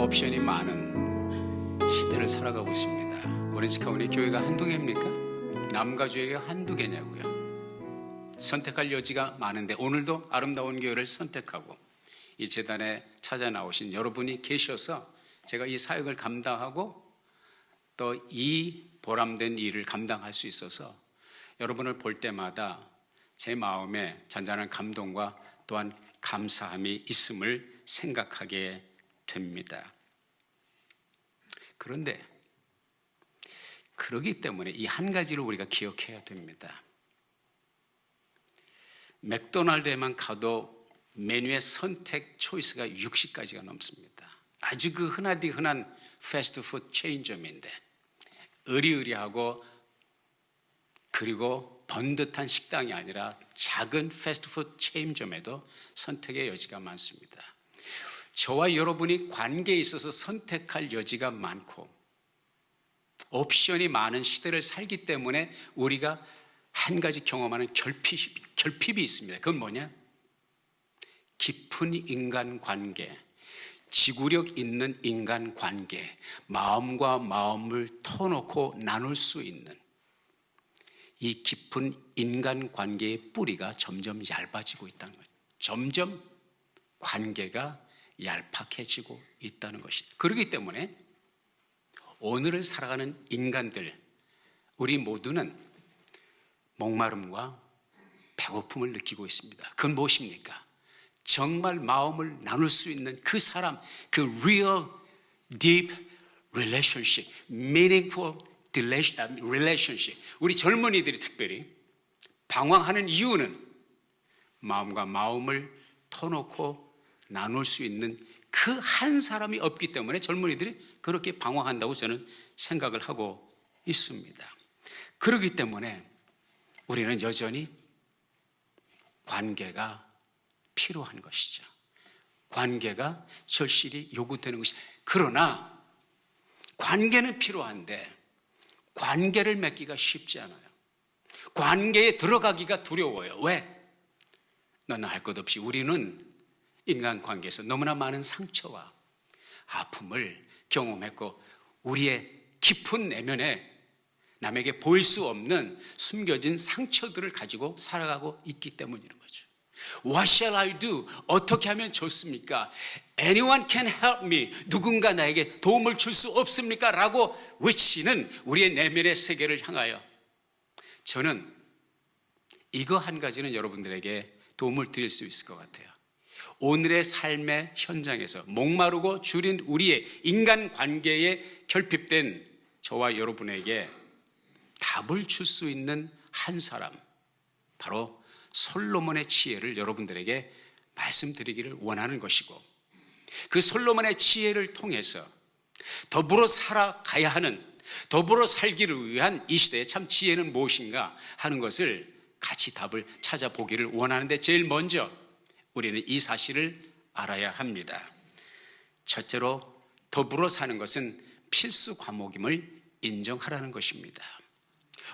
옵션이 많은 시대를 살아가고 있습니다. 오렌지 카운티 교회가 한두 개입니까? 남과 교회가 한두 개냐고요. 선택할 여지가 많은데 오늘도 아름다운 교회를 선택하고 이 재단에 찾아 나오신 여러분이 계셔서 제가 이 사역을 감당하고 또 이 보람된 일을 감당할 수 있어서 여러분을 볼 때마다 제 마음에 잔잔한 감동과 또한 감사함이 있음을 생각하게 됩니다. 그런데 그러기 때문에 이 한 가지를 우리가 기억해야 됩니다. 맥도날드에만 가도 메뉴의 선택 초이스가 60가지가 넘습니다. 아주 그 흔하디 흔한 패스트푸드 체인점인데 으리으리하고 그리고 번듯한 식당이 아니라 작은 패스트푸드 체인점에도 선택의 여지가 많습니다. 저와 여러분이 관계에 있어서 선택할 여지가 많고 옵션이 많은 시대를 살기 때문에 우리가 한 가지 경험하는 결핍이 있습니다. 그건 뭐냐? 깊은 인간관계, 지구력 있는 인간관계, 마음과 마음을 터놓고 나눌 수 있는 이 깊은 인간관계의 뿌리가 점점 얇아지고 있다는 거죠. 점점 관계가 얄팍해지고 있다는 것이다. 그렇기 때문에 오늘을 살아가는 인간들, 우리 모두는 목마름과 배고픔을 느끼고 있습니다. 그건 무엇입니까? 정말 마음을 나눌 수 있는 그 사람, 그 real, deep relationship, meaningful relationship. 우리 젊은이들이 특별히 방황하는 이유는 마음과 마음을 터놓고 나눌 수 있는 그 한 사람이 없기 때문에 젊은이들이 그렇게 방황한다고 저는 생각을 하고 있습니다. 그렇기 때문에 우리는 여전히 관계가 필요한 것이죠. 관계가 절실히 요구되는 것이죠. 그러나 관계는 필요한데 관계를 맺기가 쉽지 않아요. 관계에 들어가기가 두려워요. 왜? 너나 할 것 없이 우리는 인간관계에서 너무나 많은 상처와 아픔을 경험했고 우리의 깊은 내면에 남에게 보일 수 없는 숨겨진 상처들을 가지고 살아가고 있기 때문인 거죠. What shall I do? 어떻게 하면 좋습니까? Anyone can help me. 누군가 나에게 도움을 줄 수 없습니까? 라고 외치는 우리의 내면의 세계를 향하여 저는 이거 한 가지는 여러분들에게 도움을 드릴 수 있을 것 같아요. 오늘의 삶의 현장에서 목마르고 줄인 우리의 인간관계에 결핍된 저와 여러분에게 답을 줄 수 있는 한 사람, 바로 솔로몬의 지혜를 여러분들에게 말씀드리기를 원하는 것이고 그 솔로몬의 지혜를 통해서 더불어 살아가야 하는, 더불어 살기를 위한 이 시대의 참 지혜는 무엇인가 하는 것을 같이 답을 찾아보기를 원하는데 제일 먼저 우리는 이 사실을 알아야 합니다. 첫째로 더불어 사는 것은 필수 과목임을 인정하라는 것입니다.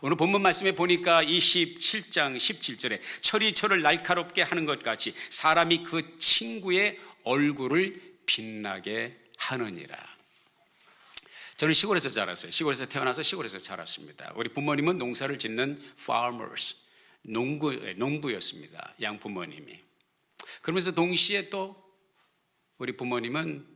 오늘 본문 말씀에 보니까 27장 17절에 철이 철을 날카롭게 하는 것 같이 사람이 그 친구의 얼굴을 빛나게 하느니라. 저는 시골에서 자랐어요. 시골에서 태어나서 시골에서 자랐습니다. 우리 부모님은 농사를 짓는 farmers, 농부였습니다. 양부모님이. 그러면서 동시에 또 우리 부모님은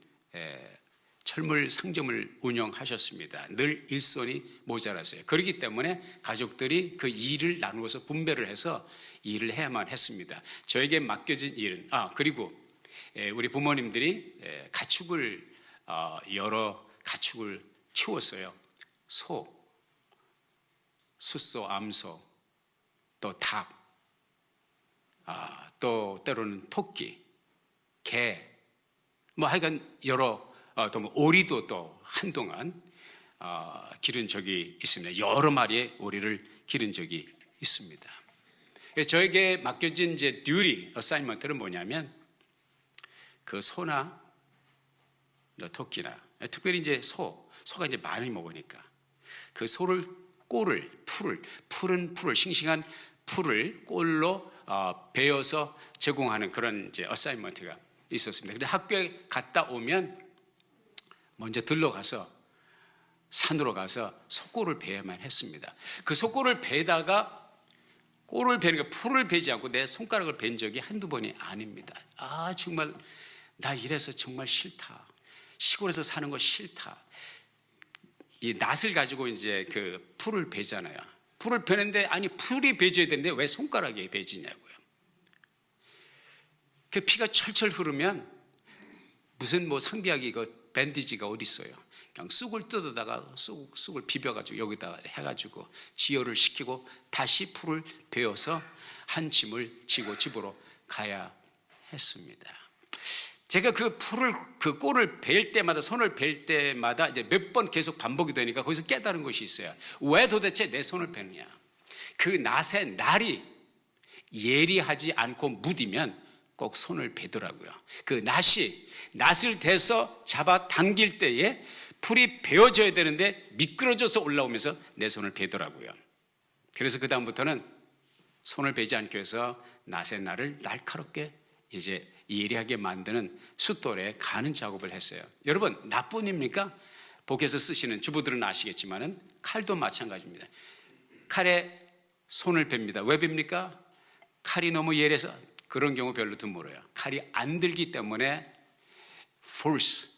철물 상점을 운영하셨습니다. 늘 일손이 모자랐어요. 그렇기 때문에 가족들이 그 일을 나누어서 분배를 해서 일을 해야만 했습니다. 저에게 맡겨진 일은 그리고 우리 부모님들이 가축을 여러 가축을 키웠어요. 소, 숫소, 암소, 또 닭, 또 때로는 토끼, 개, 하여간 여러 또 오리도 또 한동안 기른 적이 있습니다. 여러 마리의 오리를 기른 적이 있습니다. 그래서 저에게 맡겨진 이제 듀티, 어사이먼트는 뭐냐면 그 소나 토끼나 특별히 이제 소가 이제 많이 먹으니까 그 소를 푸른 풀을 싱싱한 풀을 꼴로 베어서 제공하는 그런 이제 어사이먼트가 있었습니다. 근데 학교에 갔다 오면 먼저 들러가서 산으로 가서 속골을 베야만 했습니다. 그 속골을 베다가 꼴을 베는 거, 풀을 베지 않고 내 손가락을 벤 적이 한두 번이 아닙니다. 정말 나 이래서 정말 싫다. 시골에서 사는 거 싫다. 이 낫을 가지고 이제 그 풀을 베잖아요. 풀을 베는데 풀이 베져야 되는데 왜 손가락에 베지냐고요. 그 피가 철철 흐르면 무슨 상비약이 밴디지가 어디 있어요. 그냥 쑥을 뜯어다가 쑥을 비벼가지고 여기다가 해가지고 지혈을 시키고 다시 풀을 베어서 한 짐을 지고 집으로 가야 했습니다. 제가 그 꼴을 벨 때마다, 손을 벨 때마다 이제 몇 번 계속 반복이 되니까 거기서 깨달은 것이 있어요. 왜 도대체 내 손을 베느냐? 그 낫의 날이 예리하지 않고 무디면 꼭 손을 베더라고요. 그 낫을 대서 잡아 당길 때에 풀이 베어져야 되는데 미끄러져서 올라오면서 내 손을 베더라고요. 그래서 그 다음부터는 손을 베지 않기 위해서 낫의 날을 날카롭게 이제 예리하게 만드는 숫돌에 가는 작업을 했어요. 여러분, 나뿐입니까? 복에서 쓰시는 주부들은 아시겠지만은 칼도 마찬가지입니다. 칼에 손을 뺍니다. 왜 뺍니까? 칼이 너무 예리해서. 그런 경우 별로 드물어요. 칼이 안 들기 때문에 force,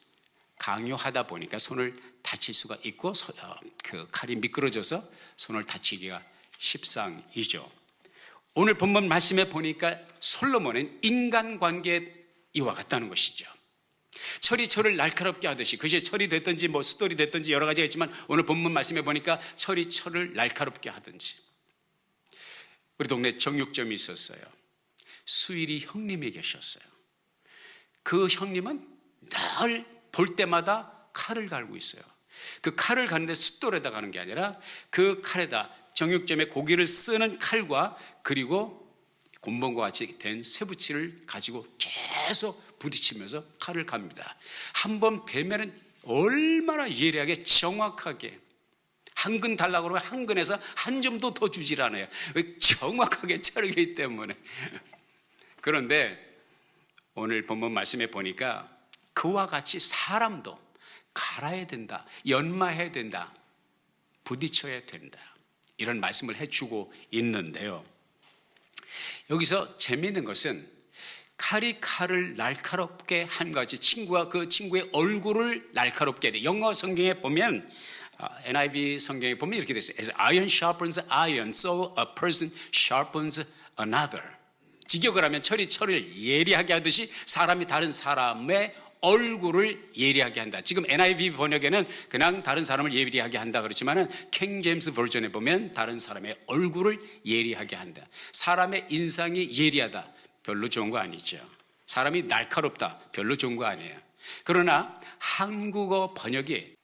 강요하다 보니까 손을 다칠 수가 있고 그 칼이 미끄러져서 손을 다치기가 십상이죠. 오늘 본문 말씀에 보니까 솔로몬은 인간관계에 이와 같다는 것이죠. 철이 철을 날카롭게 하듯이, 그것이 철이 됐든지 숫돌이 됐든지 여러 가지가 있지만 오늘 본문 말씀에 보니까 철이 철을 날카롭게 하든지. 우리 동네 정육점이 있었어요. 수일이 형님이 계셨어요. 그 형님은 늘 볼 때마다 칼을 갈고 있어요. 그 칼을 가는데 숫돌에다 가는 게 아니라 그 칼에다 정육점에 고기를 쓰는 칼과 그리고 곤봉과 같이 된 쇠붙이를 가지고 계속 부딪히면서 칼을 갑니다. 한번 베면은 얼마나 예리하게 정확하게, 한 근 달라고 그러면 한 근에서 한 점도 더 주질 않아요. 정확하게 자르기 때문에. 그런데 오늘 본문 말씀에 보니까 그와 같이 사람도 갈아야 된다, 연마해야 된다, 부딪혀야 된다, 이런 말씀을 해주고 있는데요. 여기서 재미있는 것은 칼이 칼을 날카롭게 한 것이 친구가 그 친구의 얼굴을 날카롭게 해. 영어 성경에 보면 NIV 성경에 보면 이렇게 되어 있어요. As iron sharpens iron, so a person sharpens another. 직역을 하면 철이 철을 예리하게 하듯이 사람이 다른 사람의 얼굴을 예리하게 한다. 지금 NIV 번역에는 그냥 다른 사람을 예리하게 한다 그렇지만은 킹 제임스 버전에 보면 다른 사람의 얼굴을 예리하게 한다. 사람의 인상이 예리하다, 별로 좋은 거 아니죠. 사람이 날카롭다, 별로 좋은 거 아니에요. 그러나 한국어 번역이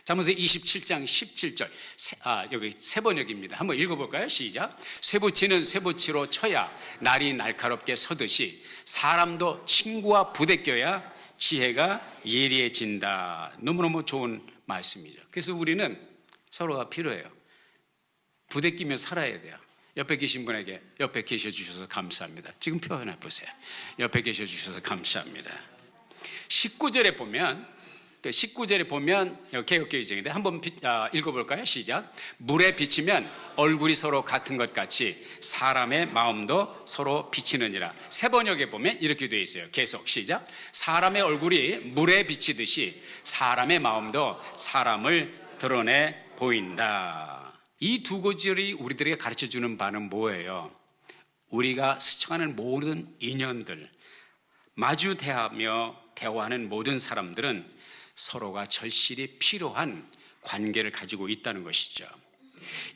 잠언서 27장 17절, 여기 새 번역입니다. 한번 읽어볼까요? 시작. 쇠붙이는 쇠붙이로 쳐야 날이 날카롭게 서듯이 사람도 친구와 부대껴야 지혜가 예리해진다. 너무너무 좋은 말씀이죠. 그래서 우리는 서로가 필요해요. 부대끼며 살아야 돼요. 옆에 계신 분에게 옆에 계셔 주셔서 감사합니다. 지금 표현해 보세요. 옆에 계셔 주셔서 감사합니다. 19절에 보면 개역개정인데 한번 읽어볼까요? 시작. 물에 비치면 얼굴이 서로 같은 것 같이 사람의 마음도 서로 비치느니라. 새 번역에 보면 이렇게 되어 있어요. 계속 시작. 사람의 얼굴이 물에 비치듯이 사람의 마음도 사람을 드러내 보인다. 이 두 구절이 우리들에게 가르쳐주는 바는 뭐예요? 우리가 스쳐가는 모든 인연들, 마주 대화하는 모든 사람들은 서로가 절실히 필요한 관계를 가지고 있다는 것이죠.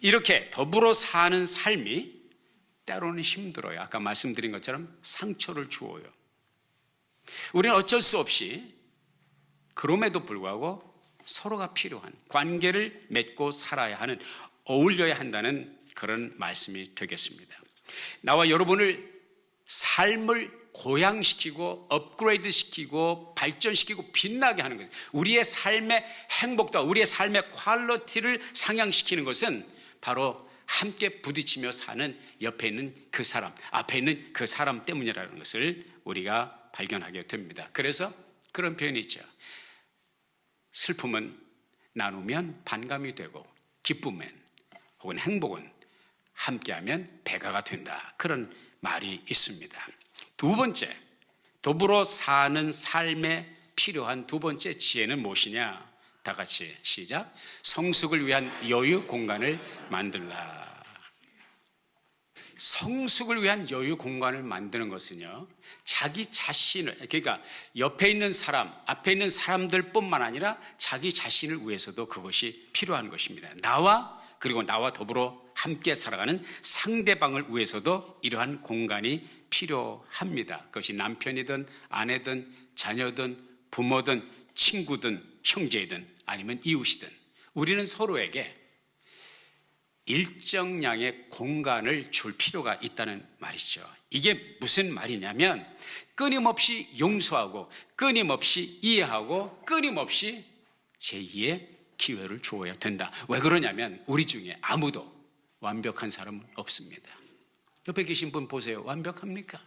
이렇게 더불어 사는 삶이 때로는 힘들어요. 아까 말씀드린 것처럼 상처를 주어요. 우리는 어쩔 수 없이 그럼에도 불구하고 서로가 필요한 관계를 맺고 살아야 하는, 어울려야 한다는 그런 말씀이 되겠습니다. 나와 여러분을 삶을 고양시키고 업그레이드 시키고 발전시키고 빛나게 하는 것은, 우리의 삶의 행복과 우리의 삶의 퀄리티를 상향시키는 것은 바로 함께 부딪히며 사는 옆에 있는 그 사람, 앞에 있는 그 사람 때문이라는 것을 우리가 발견하게 됩니다. 그래서 그런 표현이 있죠. 슬픔은 나누면 반감이 되고 기쁨은 혹은 행복은 함께하면 배가가 된다. 그런 말이 있습니다. 두 번째, 더불어 사는 삶에 필요한 두 번째 지혜는 무엇이냐? 다 같이 시작. 성숙을 위한 여유 공간을 만들라. 성숙을 위한 여유 공간을 만드는 것은요, 자기 자신을, 그러니까 옆에 있는 사람, 앞에 있는 사람들 뿐만 아니라 자기 자신을 위해서도 그것이 필요한 것입니다. 그리고 나와 더불어 함께 살아가는 상대방을 위해서도 이러한 공간이 필요합니다. 그것이 남편이든 아내든 자녀든 부모든 친구든 형제든 아니면 이웃이든 우리는 서로에게 일정량의 공간을 줄 필요가 있다는 말이죠. 이게 무슨 말이냐면 끊임없이 용서하고 끊임없이 이해하고 끊임없이 제2의 기회를 주어야 된다. 왜 그러냐면 우리 중에 아무도 완벽한 사람은 없습니다. 옆에 계신 분 보세요. 완벽합니까?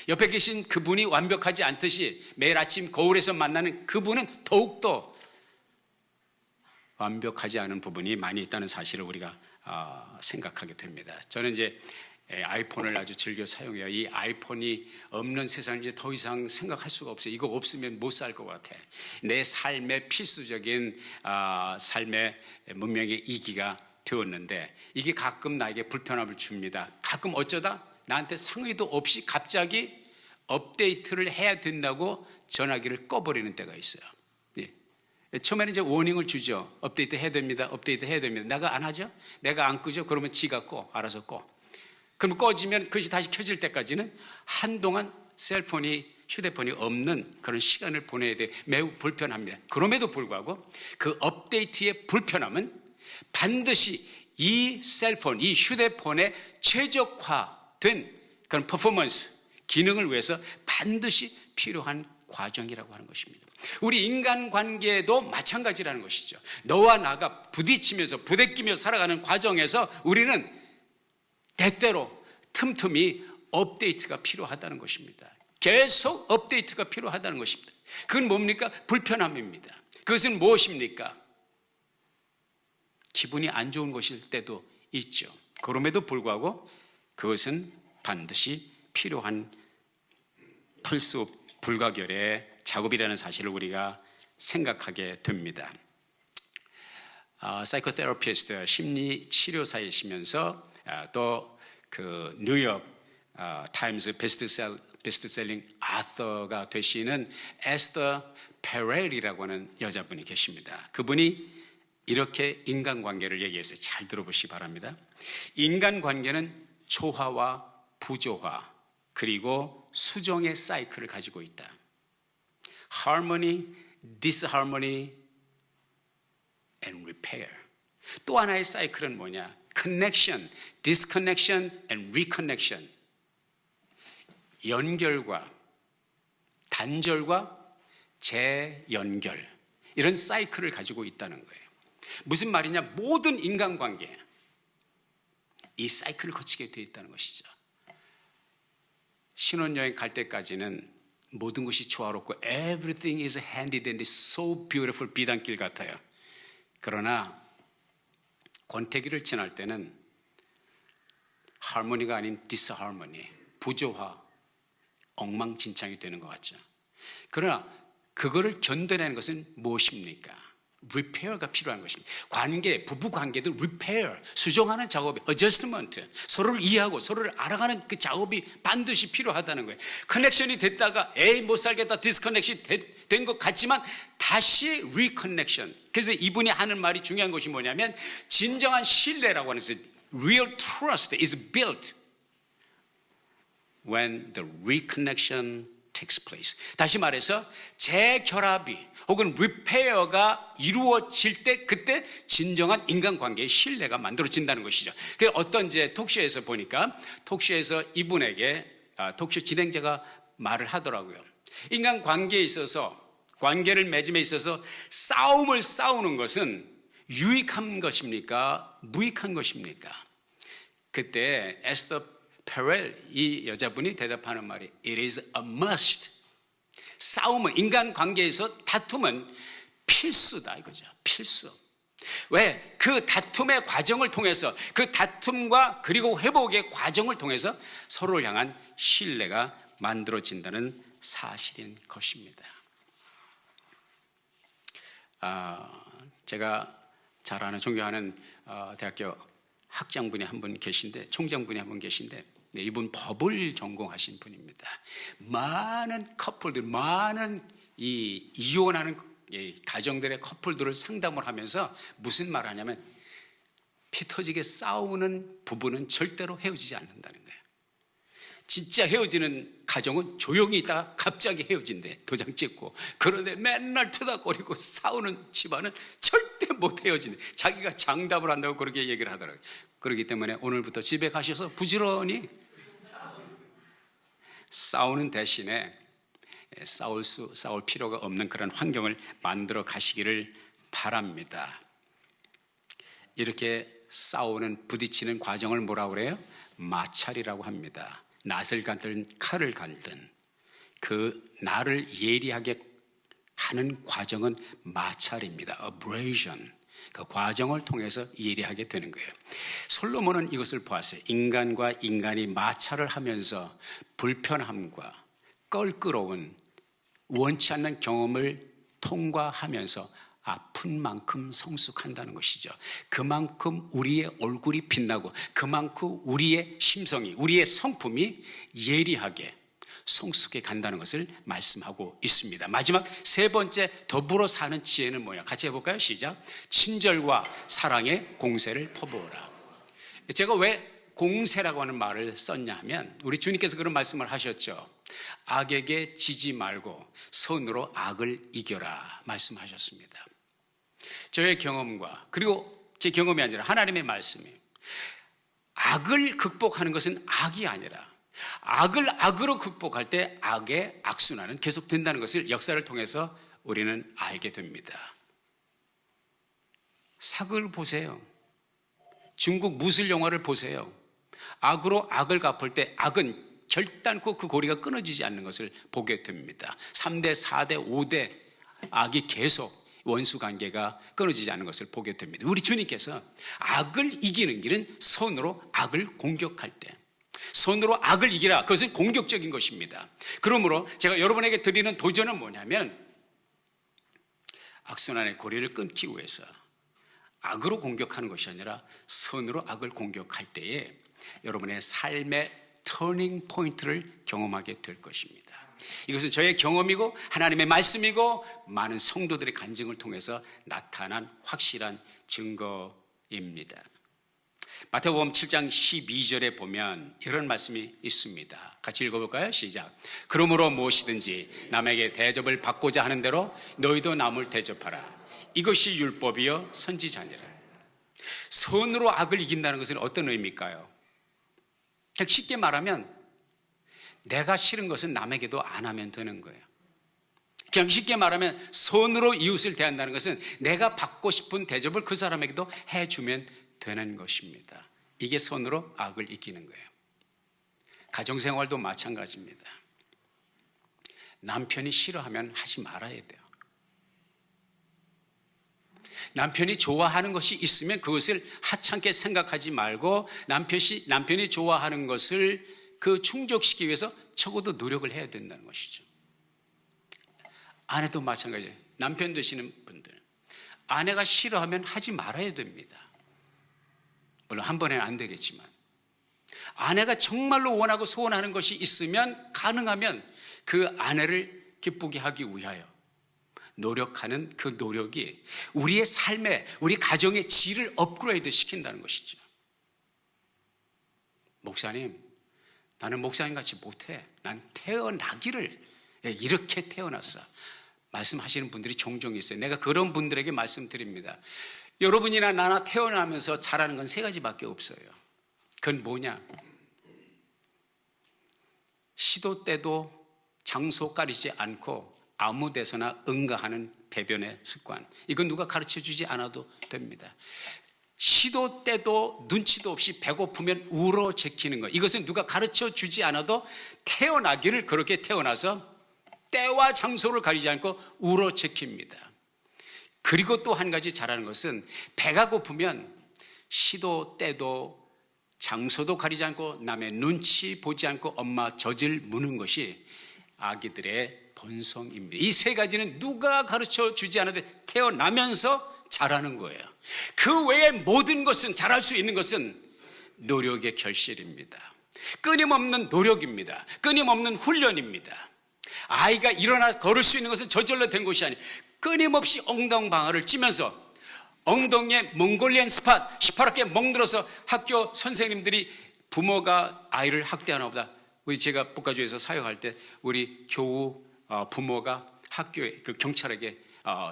옆에 계신 그분이 완벽하지 않듯이 매일 아침 거울에서 만나는 그분은 더욱더 완벽하지 않은 부분이 많이 있다는 사실을 우리가 생각하게 됩니다. 저는 이제 아이폰을 아주 즐겨 사용해요. 이 아이폰이 없는 세상을 이제 더 이상 생각할 수가 없어요. 이거 없으면 못 살 것 같아. 내 삶의 필수적인 삶의 문명의 이기가 되었는데 이게 가끔 나에게 불편함을 줍니다. 가끔 어쩌다 나한테 상의도 없이 갑자기 업데이트를 해야 된다고 전화기를 꺼버리는 때가 있어요. 처음에는 이제 워닝을 주죠. 업데이트 해야 됩니다. 업데이트 해야 됩니다. 내가 안 하죠? 내가 안 끄죠? 그러면 지가 꺼. 알아서 꺼. 그럼 꺼지면 그것이 다시 켜질 때까지는 한동안 휴대폰이 없는 그런 시간을 보내야 돼. 매우 불편합니다. 그럼에도 불구하고 그 업데이트의 불편함은 반드시 이 휴대폰의 최적화된 그런 퍼포먼스, 기능을 위해서 반드시 필요한 과정이라고 하는 것입니다. 우리 인간관계도 마찬가지라는 것이죠. 너와 나가 부딪히면서 부대끼며 살아가는 과정에서 우리는 때때로 틈틈이 업데이트가 필요하다는 것입니다. 계속 업데이트가 필요하다는 것입니다. 그건 뭡니까? 불편함입니다. 그것은 무엇입니까? 기분이 안 좋은 것일 때도 있죠. 그럼에도 불구하고 그것은 반드시 필요한 필수 불가결의 작업이라는 사실을 우리가 생각하게 됩니다. 사이코테라피스트, 심리치료사이시면서 또 그 뉴욕 타임즈 베스트셀링 아서가 되시는 에스더 페렐이라고 하는 여자분이 계십니다. 그분이 이렇게 인간관계를 얘기해서 잘 들어보시기 바랍니다. 인간관계는 조화와 부조화 그리고 수정의 사이클을 가지고 있다. Harmony, disharmony, and repair. 또 하나의 사이클은 뭐냐? Connection, disconnection, and reconnection. 연결과 단절과 재연결. 이런 사이클을 가지고 있다는 거예요. 무슨 말이냐? 모든 인간관계 이 사이클을 거치게 되어 있다는 것이죠. 신혼여행 갈 때까지는 모든 것이 조화롭고 everything is handed and it's so beautiful 비단길 같아요. 그러나 권태기를 지날 때는 하모니가 아닌 디스하모니, 부조화, 엉망진창이 되는 것 같죠. 그러나 그거를 견뎌내는 것은 무엇입니까? 리페어가 필요한 것입니다. 관계, 부부 관계도 리페어, 수정하는 작업이, 어저스트먼트, 서로를 이해하고 서로를 알아가는 그 작업이 반드시 필요하다는 거예요. 커넥션이 됐다가 에이 못 살겠다 디스커넥션이 된 것 같지만 다시 리커넥션. 그래서 이분이 하는 말이 중요한 것이 뭐냐면 진정한 신뢰라고 하는 것은 real trust is built when the reconnection takes place. 다시 말해서 재결합이 혹은 리페어가 이루어질 때 그때 진정한 인간관계의 신뢰가 만들어진다는 것이죠. 그래서 어떤 이제 톡쇼에서 보니까 톡쇼에서 이분에게 톡쇼 진행자가 말을 하더라고요. 인간관계에 있어서 관계를 맺음에 있어서 싸움을 싸우는 것은 유익한 것입니까? 무익한 것입니까? 그때 에스더 페렐 이 여자분이 대답하는 말이 It is a must. 싸움은 인간관계에서 다툼은 필수다 이거죠. 필수. 왜? 그 다툼의 과정을 통해서, 그 다툼과 그리고 회복의 과정을 통해서 서로를 향한 신뢰가 만들어진다는 사실인 것입니다. 제가 잘 아는, 존경하는 대학교 학장분이 한 분 계신데, 총장분이 한 분 계신데, 이분 법을 전공하신 분입니다. 많은 커플들, 많은 이혼하는 가정들의 커플들을 상담을 하면서 무슨 말 하냐면, 피 터지게 싸우는 부부는 절대로 헤어지지 않는다는 거예요. 진짜 헤어지는 가정은 조용히 있다가 갑자기 헤어진대, 도장 찍고. 그런데 맨날 투닥거리고 싸우는 집안은 절대 못 헤어진대. 자기가 장담을 한다고 그렇게 얘기를 하더라고요. 그렇기 때문에 오늘부터 집에 가셔서 부지런히 싸우는 대신에 싸울 필요가 없는 그런 환경을 만들어 가시기를 바랍니다. 이렇게 싸우는, 부딪히는 과정을 뭐라고 그래요? 마찰이라고 합니다. 낫을 갈든 칼을 갈든 그 나를 예리하게 하는 과정은 마찰입니다. abrasion. 그 과정을 통해서 예리하게 되는 거예요. 솔로몬은 이것을 보았어요. 인간과 인간이 마찰을 하면서 불편함과 껄끄러운 원치 않는 경험을 통과하면서 아픈 만큼 성숙한다는 것이죠. 그만큼 우리의 얼굴이 빛나고 그만큼 우리의 심성이, 우리의 성품이 예리하게 성숙해 간다는 것을 말씀하고 있습니다. 마지막 세 번째 더불어 사는 지혜는 뭐냐? 같이 해볼까요? 시작. 친절과 사랑의 공세를 퍼부어라. 제가 왜 공세라고 하는 말을 썼냐면, 우리 주님께서 그런 말씀을 하셨죠. 악에게 지지 말고 선으로 악을 이겨라 말씀하셨습니다. 저의 경험과, 그리고 제 경험이 아니라 하나님의 말씀이, 악을 극복하는 것은 악이 아니라 악을 악으로 극복할 때 악의 악순환은 계속 된다는 것을 역사를 통해서 우리는 알게 됩니다. 사극을 보세요. 중국 무술 영화를 보세요. 악으로 악을 갚을 때 악은 결단코 그 고리가 끊어지지 않는 것을 보게 됩니다. 3대, 4대, 5대 악이 계속 원수 관계가 끊어지지 않는 것을 보게 됩니다. 우리 주님께서 악을 이기는 길은 선으로 악을 공격할 때, 손으로 악을 이기라. 그것은 공격적인 것입니다. 그러므로 제가 여러분에게 드리는 도전은 뭐냐면, 악순환의 고리를 끊기 위해서 악으로 공격하는 것이 아니라 선으로 악을 공격할 때에 여러분의 삶의 터닝 포인트를 경험하게 될 것입니다. 이것은 저의 경험이고 하나님의 말씀이고 많은 성도들의 간증을 통해서 나타난 확실한 증거입니다. 마태복음 7장 12절에 보면 이런 말씀이 있습니다. 같이 읽어볼까요? 시작. 그러므로 무엇이든지 남에게 대접을 받고자 하는 대로 너희도 남을 대접하라. 이것이 율법이요 선지자니라. 선으로 악을 이긴다는 것은 어떤 의미일까요? 쉽게 말하면 내가 싫은 것은 남에게도 안 하면 되는 거예요. 그냥 쉽게 말하면 선으로 이웃을 대한다는 것은 내가 받고 싶은 대접을 그 사람에게도 해주면 되는 것입니다. 이게 선으로 악을 이기는 거예요. 가정생활도 마찬가지입니다. 남편이 싫어하면 하지 말아야 돼요. 남편이 좋아하는 것이 있으면 그것을 하찮게 생각하지 말고 남편이 좋아하는 것을 그 충족시키기 위해서 적어도 노력을 해야 된다는 것이죠. 아내도 마찬가지예요. 남편 되시는 분들, 아내가 싫어하면 하지 말아야 됩니다. 물론 한 번에는 안 되겠지만, 아내가 정말로 원하고 소원하는 것이 있으면 가능하면 그 아내를 기쁘게 하기 위하여 노력하는 그 노력이 우리의 삶에, 우리 가정의 질을 업그레이드 시킨다는 것이죠. 목사님, 나는 목사님 같이 못해. 난 태어나기를 이렇게 태어났어. 말씀하시는 분들이 종종 있어요. 내가 그런 분들에게 말씀드립니다. 여러분이나 나나 태어나면서 잘하는 건 세 가지밖에 없어요. 그건 뭐냐? 시도 때도 장소 가리지 않고 아무 데서나 응가하는 배변의 습관. 이건 누가 가르쳐주지 않아도 됩니다. 시도 때도 눈치도 없이 배고프면 울어 제키는 것. 이것은 누가 가르쳐주지 않아도 태어나기를 그렇게 태어나서 때와 장소를 가리지 않고 울어 제킵니다. 그리고 또 한 가지 잘하는 것은 배가 고프면 시도 때도 장소도 가리지 않고 남의 눈치 보지 않고 엄마 젖을 무는 것이 아기들의 본성입니다. 이 세 가지는 누가 가르쳐 주지 않아도 태어나면서 잘하는 거예요. 그 외에 모든 것은, 잘할 수 있는 것은 노력의 결실입니다. 끊임없는 노력입니다. 끊임없는 훈련입니다. 아이가 일어나 걸을 수 있는 것은 저절로 된 것이 아니에요. 끊임없이 엉덩방아를 찌면서 엉덩이에 몽골리안 스팟 18학기에 멍들어서 학교 선생님들이 부모가 아이를 학대하나 보다. 우리 제가 북가주에서 사역할 때 우리 교우 부모가 학교에 그 경찰에게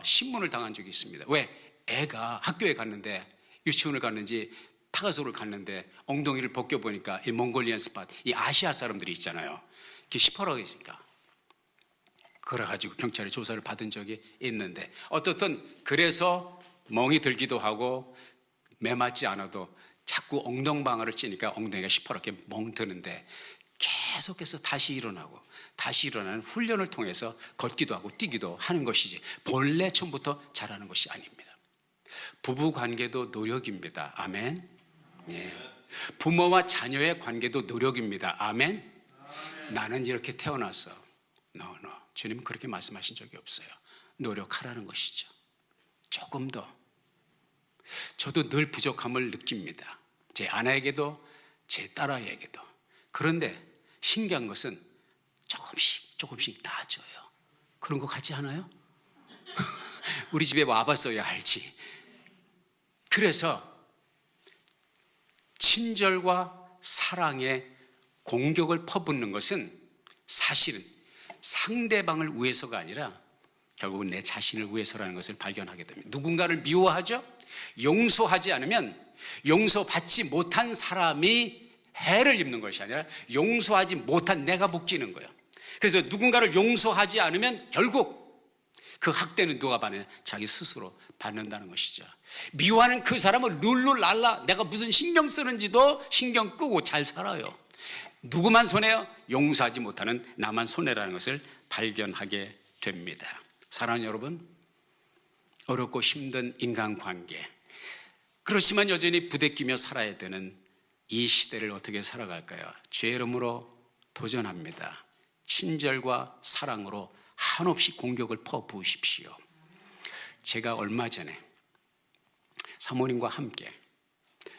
신문을 당한 적이 있습니다. 왜? 애가 학교에 갔는데 유치원을 갔는지 타가소를 갔는데 엉덩이를 벗겨보니까 이 몽골리안 스팟, 이 아시아 사람들이 있잖아요. 그게 시퍼러가 있으니까. 그래가지고 경찰에 조사를 받은 적이 있는데 어떻든 그래서 멍이 들기도 하고 매 맞지 않아도 자꾸 엉덩방아를 찌니까 엉덩이가 시퍼렇게 멍 드는데 계속해서 다시 일어나고 다시 일어나는 훈련을 통해서 걷기도 하고 뛰기도 하는 것이지 본래 처음부터 잘하는 것이 아닙니다. 부부 관계도 노력입니다. 아멘. 예. 부모와 자녀의 관계도 노력입니다. 아멘. 나는 이렇게 태어났어. No. 주님은 그렇게 말씀하신 적이 없어요. 노력하라는 것이죠. 조금 더. 저도 늘 부족함을 느낍니다. 제 아내에게도 제 딸아이에게도. 그런데 신기한 것은 조금씩 나아져요. 그런 거 같지 않아요? 우리 집에 와봤어야 알지. 그래서 친절과 사랑의 공격을 퍼붓는 것은 사실은 상대방을 위해서가 아니라 결국은 내 자신을 위해서라는 것을 발견하게 됩니다. 누군가를 미워하죠? 용서하지 않으면 용서받지 못한 사람이 해를 입는 것이 아니라 용서하지 못한 내가 묶이는 거예요. 그래서 누군가를 용서하지 않으면 결국 그 학대는 누가 받느냐? 자기 스스로 받는다는 것이죠. 미워하는 그 사람은 룰루랄라 내가 무슨 신경 쓰는지도 신경 끄고 잘 살아요. 누구만 손해요? 용서하지 못하는 나만 손해라는 것을 발견하게 됩니다. 사랑하는 여러분, 어렵고 힘든 인간관계, 그렇지만 여전히 부대끼며 살아야 되는 이 시대를 어떻게 살아갈까요? 죄 이름으로 도전합니다. 친절과 사랑으로 한없이 공격을 퍼부으십시오. 제가 얼마 전에 사모님과 함께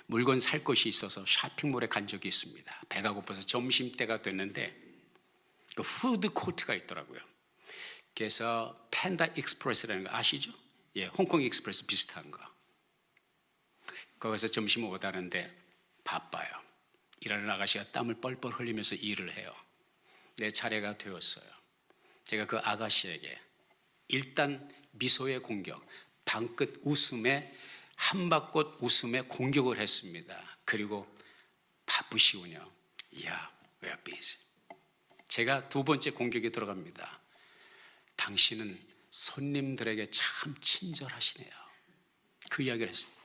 물건 살 것이 있어서 쇼핑몰에 간 적이 있습니다. 배가 고파서 점심때가 됐는데 그 푸드 코트가 있더라고요. 그래서 팬다 익스프레스라는 거 아시죠? 예, 홍콩 익스프레스 비슷한 거. 거기서 점심을 오다는데 바빠요. 일하는 아가씨가 땀을 뻘뻘 흘리면서 일을 해요. 내 차례가 되었어요. 제가 그 아가씨에게 일단 미소의 공격, 방긋 웃음에 한바꽃 웃음에 공격을 했습니다. 그리고 바쁘시군요. Yeah, we're busy. 제가 두 번째 공격이 들어갑니다. 당신은 손님들에게 참 친절하시네요. 그 이야기를 했습니다.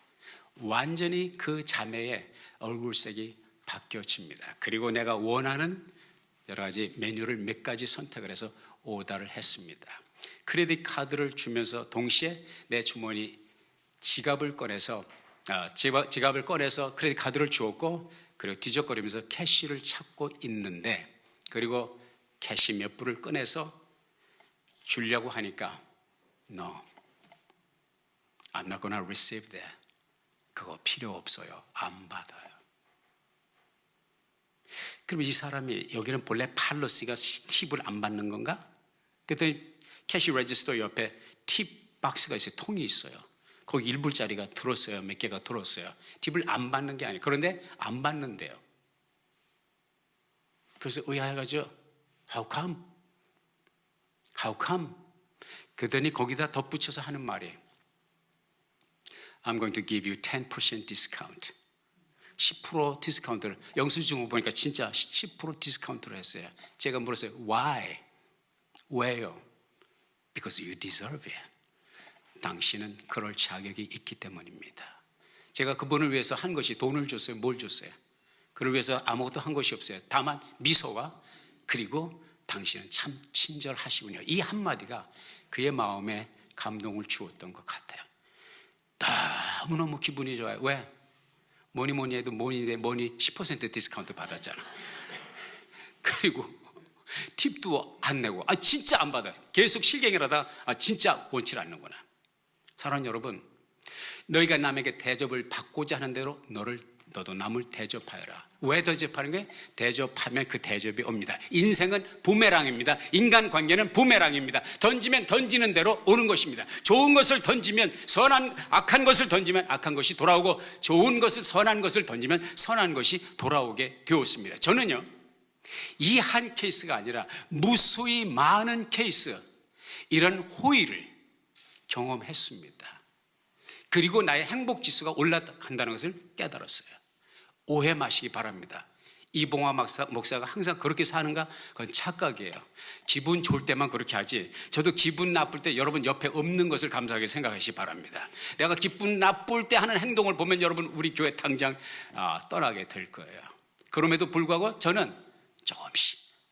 완전히 그 자매의 얼굴색이 바뀌어집니다. 그리고 내가 원하는 여러 가지 메뉴를 몇 가지 선택을 해서 오더를 했습니다. 크레딧 카드를 주면서 동시에 내 주머니 지갑을 꺼내서 크레딧 카드를 주었고, 그리고 뒤적거리면서 캐시를 찾고 있는데, 그리고 캐시 몇 불을 꺼내서 주려고 하니까 No, I'm not gonna receive that. 그거 필요 없어요. 안 받아요. 그럼 이 사람이 여기는 본래 팔러시가 팁을 안 받는 건가? 그랬더니 캐시 레지스터 옆에 팁 박스가 있어요. 통이 있어요. 거기 1불짜리가 들었어요. 몇 개가 들었어요. 팁을 안 받는 게 아니에요. 그런데 안 받는데요. 그래서 의아해가지고 How come? How come? 그러더니 거기다 덧붙여서 하는 말이 I'm going to give you 10% discount. 10% 디스카운트를, 영수증을 보니까 진짜 10% 디스카운트를 했어요. 제가 물었어요. Why? 왜요? Because you deserve it. 당신은 그럴 자격이 있기 때문입니다. 제가 그분을 위해서 한 것이 돈을 줬어요? 뭘 줬어요? 그를 위해서 아무것도 한 것이 없어요. 다만 미소와 그리고 당신은 참 친절하시군요. 이 한마디가 그의 마음에 감동을 주었던 것 같아요. 너무너무 기분이 좋아요. 왜? 뭐니 해도 뭐니 10% 디스카운트 받았잖아. 그리고 팁도 안 내고, 진짜 안 받아. 계속 실갱이를 하다 진짜 원치 않는구나. 사랑하는 여러분, 너희가 남에게 대접을 받고자 하는 대로 너도 남을 대접하여라. 왜 대접하는 거예요? 대접하면 그 대접이 옵니다. 인생은 부메랑입니다. 인간관계는 부메랑입니다. 던지면 던지는 대로 오는 것입니다. 좋은 것을 던지면 악한 것을 던지면 악한 것이 돌아오고, 좋은 것을, 선한 것을 던지면 선한 것이 돌아오게 되었습니다. 저는요, 이 한 케이스가 아니라 무수히 많은 케이스, 이런 호의를 경험했습니다. 그리고 나의 행복 지수가 올라간다는 것을 깨달았어요. 오해 마시기 바랍니다. 이봉화 목사가 항상 그렇게 사는가? 그건 착각이에요. 기분 좋을 때만 그렇게 하지, 저도 기분 나쁠 때 여러분 옆에 없는 것을 감사하게 생각하시기 바랍니다. 내가 기분 나쁠 때 하는 행동을 보면 여러분 우리 교회 당장 떠나게 될 거예요. 그럼에도 불구하고 저는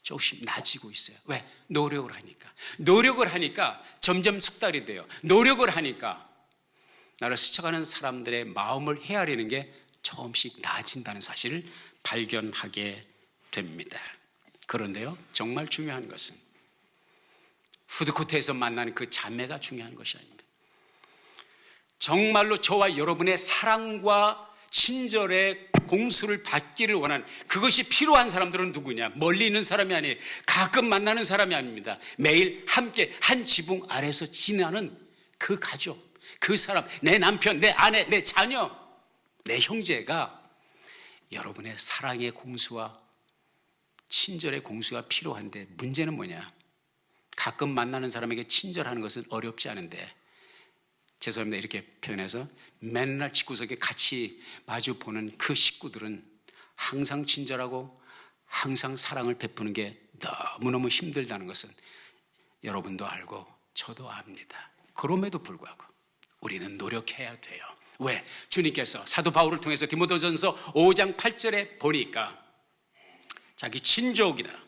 조금씩 나아지고 있어요. 왜? 노력을 하니까 점점 숙달이 돼요. 노력을 하니까 나를 스쳐가는 사람들의 마음을 헤아리는 게 조금씩 나아진다는 사실을 발견하게 됩니다. 그런데요, 정말 중요한 것은 푸드코트에서 만나는 그 자매가 중요한 것이 아닙니다. 정말로 저와 여러분의 사랑과 친절의 공수를 받기를 원하는, 그것이 필요한 사람들은 누구냐? 멀리 있는 사람이 아니에요. 가끔 만나는 사람이 아닙니다. 매일 함께 한 지붕 아래서 지내는 그 가족, 그 사람, 내 남편, 내 아내, 내 자녀, 내 형제가 여러분의 사랑의 공수와 친절의 공수가 필요한데, 문제는 뭐냐? 가끔 만나는 사람에게 친절하는 것은 어렵지 않은데, 죄송합니다, 이렇게 표현해서 맨날 집구석에 같이 마주 보는 그 식구들은 항상 친절하고 항상 사랑을 베푸는 게 너무너무 힘들다는 것은 여러분도 알고 저도 압니다. 그럼에도 불구하고 우리는 노력해야 돼요. 왜? 주님께서 사도 바울을 통해서 디모데전서 5장 8절에 보니까 자기 친족이나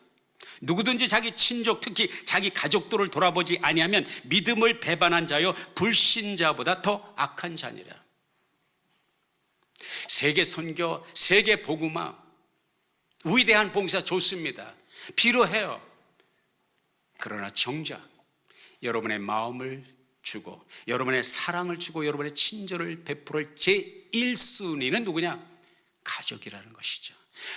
누구든지 자기 친족, 특히 자기 가족들을 돌아보지 아니하면 믿음을 배반한 자요 불신자보다 더 악한 자니라. 세계 선교, 세계 복음화, 위대한 봉사 좋습니다. 필요해요. 그러나 정작 여러분의 마음을 주고 여러분의 사랑을 주고 여러분의 친절을 베풀을 제1순위는 누구냐? 가족이라는 것이죠.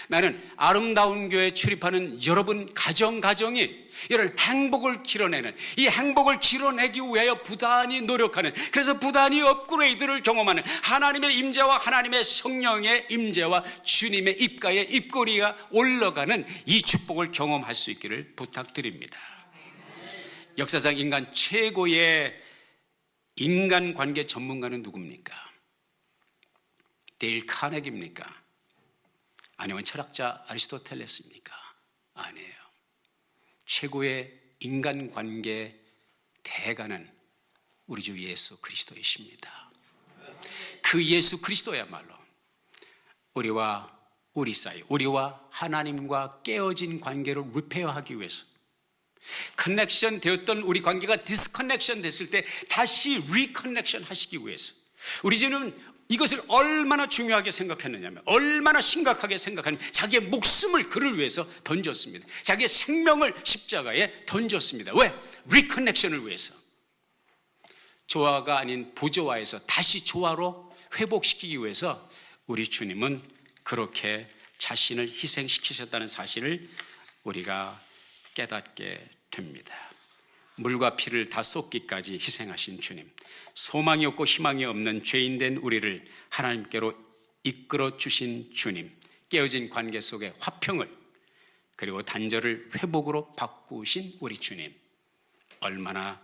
나는 아름다운 교회에 출입하는 여러분 가정이 이런 행복을 길어내는, 이 행복을 길어내기 위하여 부단히 노력하는, 그래서 부단히 업그레이드를 경험하는 하나님의 임재와 하나님의 성령의 임재와 주님의 입가에 입꼬리가 올라가는 이 축복을 경험할 수 있기를 부탁드립니다. 역사상 인간 최고의 인간관계 전문가는 누굽니까? 데일 카네기입니까? 아니면 철학자 아리스토텔레스입니까? 아니에요. 최고의 인간관계 대가는 우리 주 예수 그리스도이십니다. 그 예수 그리스도야말로 우리와 우리 사이, 우리와 하나님과 깨어진 관계를 리페어하기 위해서, 커넥션 되었던 우리 관계가 디스커넥션 됐을 때 다시 리커넥션 하시기 위해서, 우리 주는 이것을 얼마나 중요하게 생각했느냐면, 얼마나 심각하게 생각하냐면 자기의 목숨을 그를 위해서 던졌습니다. 자기의 생명을 십자가에 던졌습니다. 왜? 리커넥션을 위해서. 조화가 아닌 부조화에서 다시 조화로 회복시키기 위해서 우리 주님은 그렇게 자신을 희생시키셨다는 사실을 우리가 깨닫게 됩니다. 물과 피를 다 쏟기까지 희생하신 주님, 소망이 없고 희망이 없는 죄인된 우리를 하나님께로 이끌어 주신 주님, 깨어진 관계 속의 화평을 그리고 단절을 회복으로 바꾸신 우리 주님, 얼마나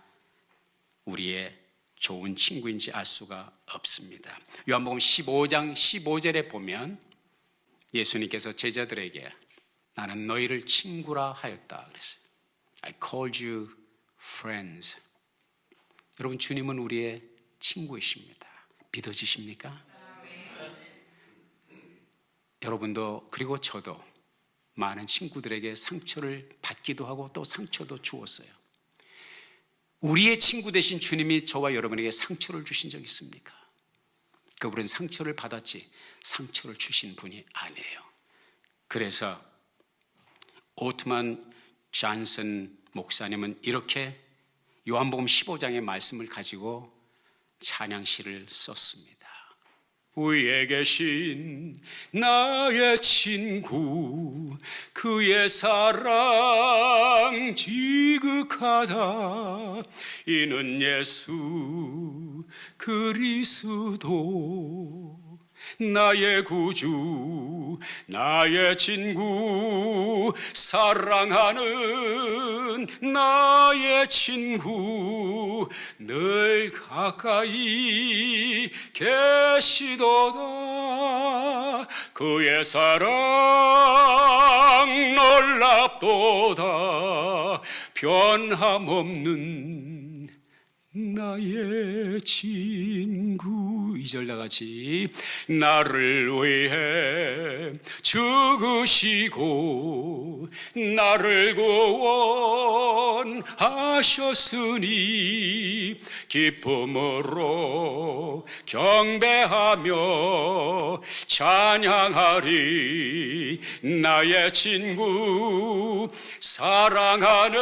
우리의 좋은 친구인지 알 수가 없습니다. 요한복음 15장 15절에 보면 예수님께서 제자들에게 나는 너희를 친구라 하였다 그랬어요. I called you friends. 여러분, 주님은 우리의 친구이십니다. 믿어지십니까? 여러분도 그리고 저도 많은 친구들에게 상처를 받기도 하고 또 상처도 주었어요. 우리의 친구 되신 주님이 저와 여러분에게 상처를 주신 적 있습니까? 그분은 상처를 받았지 상처를 주신 분이 아니에요. 그래서 오트만 존슨 목사님은 이렇게 요한복음 15장의 말씀을 가지고 찬양시를 썼습니다. 위에 계신 나의 친구, 그의 사랑 지극하다. 이는 예수 그리스도 나의 구주, 나의 친구, 사랑하는 나의 친구, 늘 가까이 계시도다. 그의 사랑 놀랍도다. 변함없는 나의 친구. 2절 나같이 나를 위해 죽으시고 나를 구원하셨으니 기쁨으로 경배하며 찬양하리. 나의 친구, 사랑하는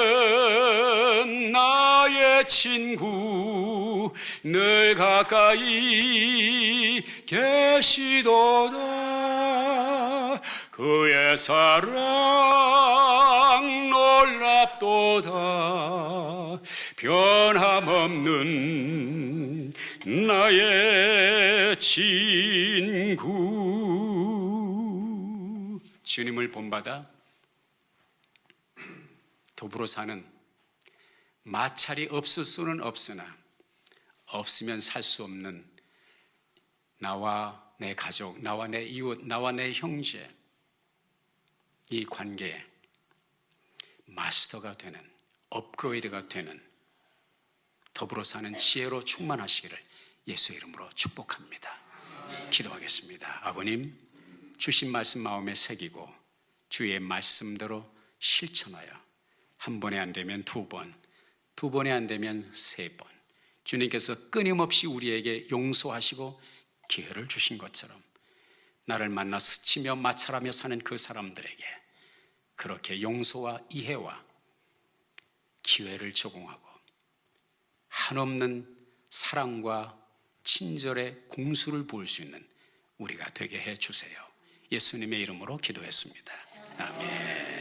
나의 친구, 늘 가까이 계시도다. 그의 사랑 놀랍도다. 변함없는 나의 친구. 주님을 본받아 더불어 사는 마찰이 없을 수는 없으나 없으면 살 수 없는 나와 내 가족, 나와 내 이웃, 나와 내 형제, 이 관계에 마스터가 되는, 업그레이드가 되는 더불어 사는 지혜로 충만하시기를 예수의 이름으로 축복합니다. 기도하겠습니다. 아버님, 주신 말씀 마음에 새기고 주의 말씀대로 실천하여 한 번에 안 되면 두 번, 두 번에 안 되면 세 번, 주님께서 끊임없이 우리에게 용서하시고 기회를 주신 것처럼 나를 만나 스치며 마찰하며 사는 그 사람들에게 그렇게 용서와 이해와 기회를 제공하고 한없는 사랑과 친절의 공수를 부을 수 있는 우리가 되게 해 주세요. 예수님의 이름으로 기도했습니다. 아멘.